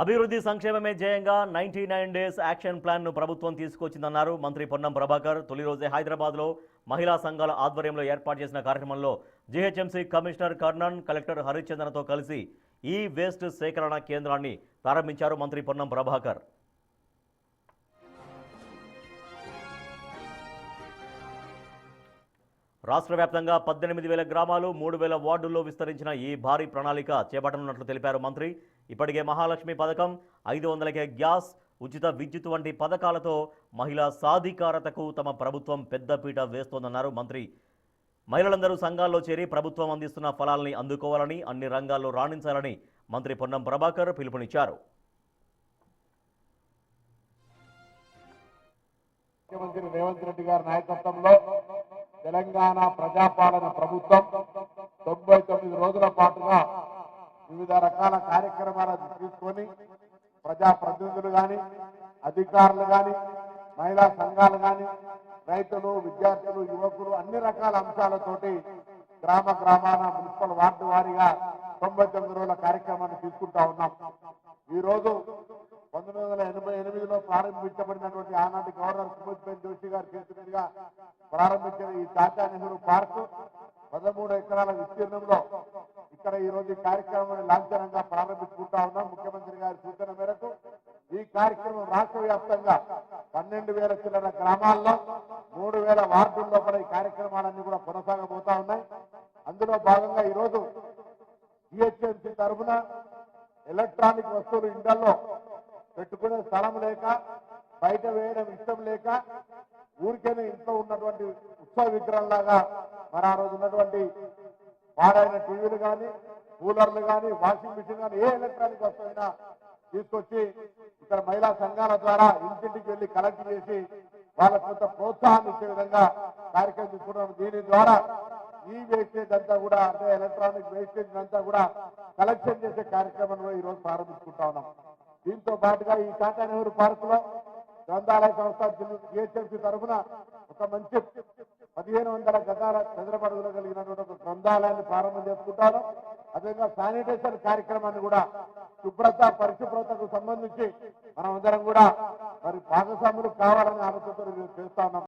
అభివృద్ధి సంక్షేమమే ధ్యేయంగా 99 డేస్ యాక్షన్ ప్లాన్ ను ప్రభుత్వం తీసుకొచ్చిందన్నారు మంత్రి పొన్నం ప్రభాకర్. తొలి రోజే హైదరాబాద్లో మహిళా సంఘాల ఆధ్వర్యంలో ఏర్పాటు చేసిన కార్యక్రమంలో జీహెచ్ఎంసీ కమిషనర్ కర్ణన్, కలెక్టర్ హరిచందన్తో కలిసి ఈ వేస్ట్ సేకరణ కేంద్రాన్ని ప్రారంభించారు మంత్రి పొన్నం ప్రభాకర్. రాష్ట్ర వ్యాప్తంగా 18,000 గ్రామాలు 3,000 వార్డుల్లో విస్తరించిన ఈ భారీ ప్రణాళిక చేపట్టనున్నట్లు తెలిపారు మంత్రి. ఇప్పటికే మహాలక్ష్మి పథకం, 500కే గ్యాస్, ఉచిత విద్యుత్ వంటి పథకాలతో మహిళా సాధికారతకు తమ ప్రభుత్వం పెద్దపీట వేస్తోందన్నారు మంత్రి. మహిళలందరూ సంఘాల్లో చేరి ప్రభుత్వం అందిస్తున్న ఫలాల్ని అందుకోవాలని, అన్ని రంగాల్లో రాణించాలని మంత్రి పొన్నం ప్రభాకర్ పిలుపునిచ్చారు. ముఖ్యమంత్రి రేవంత్ రెడ్డి గారి నాయకత్వంలో తెలంగాణ ప్రజాపాలన ప్రభుత్వం 99 రోజుల పాటుగా వివిధ రకాల కార్యక్రమాలను తీసుకొని ప్రజాప్రతినిధులు కానీ, అధికారులు కానీ, మహిళా సంఘాలు కానీ, రైతులు, విద్యార్థులు, యువకులు అన్ని రకాల అంశాలతోటి గ్రామ గ్రామాన మున్సిపల్ వార్డు వారీగా 99 రోజుల కార్యక్రమాన్ని తీసుకుంటా ఉన్నాం. ఈ రోజు 1988లో ప్రారంభించబడినటువంటి ఆనాటి గవర్నర్ సుమిత్ జోషి గారి చేతి మీదుగా ప్రారంభించిన ఈ టాటా నెహ్రూ పార్క్ 13 ఎకరాల విస్తీర్ణంలో ఇక్కడ ఈ రోజు ఈ కార్యక్రమాన్ని లాంఛనంగా ప్రారంభించుకుంటా ఉన్నాం. ముఖ్యమంత్రి గారి సూచన మేరకు ఈ కార్యక్రమం రాష్ట్ర వ్యాప్తంగా 12,000 చిల్లర గ్రామాల్లో 3,000 వార్డుల్లో కూడా ఈ కార్యక్రమాలన్నీ కూడా కొనసాగబోతా ఉన్నాయి. అందులో భాగంగా ఈరోజు జిహెచ్ఎంసీ తరఫున ఎలక్ట్రానిక్ వస్తువులు ఇండల్లో పెట్టుకునే స్థలం లేక, బయట వేయడం ఇష్టం లేక, ఊరికేనే ఇంట్లో ఉన్నటువంటి ఉత్సవ విగ్రహంలాగా మరి ఆ రోజు ఉన్నటువంటి పాడైన టీవీలు కానీ, కూలర్లు కానీ, వాషింగ్ మిషన్ కానీ ఏ ఎలక్ట్రానిక్ వస్తువైనా తీసుకొచ్చి ఇక్కడ మహిళా సంఘాల ద్వారా ఇంటింటికి వెళ్లి కలెక్ట్ చేసి వాళ్ళకు కొంత ప్రోత్సాహాన్ని ఇచ్చే విధంగా కార్యక్రమం తీసుకుంటున్నాం. దీని ద్వారా ఈ వేస్టేజ్ అంతా కూడా, అంటే ఎలక్ట్రానిక్ వేస్టేజ్ అంతా కూడా కలెక్షన్ చేసే కార్యక్రమంలో ఈ రోజు ప్రారంభించుకుంటా ఉన్నాం. దీంతో పాటుగా ఈ టాటా నెహ్రూ పార్క్ లో గ్రంథాలయ సంస్థ జిహెచ్ఎంసీ తరఫున ఒక మంచి 1,500 గజాల చదరపడుగులు కలిగినటువంటి ఒక గ్రంథాలయాన్ని ప్రారంభం చేసుకుంటారు. అదేవిధంగా శానిటేషన్ కార్యక్రమాన్ని కూడా, శుభ్రత పరిశుభ్రతకు సంబంధించి మనం అందరం కూడా మరి భాగస్వాములు కావాలని ఆలోచనతో చేస్తా ఉన్నాం.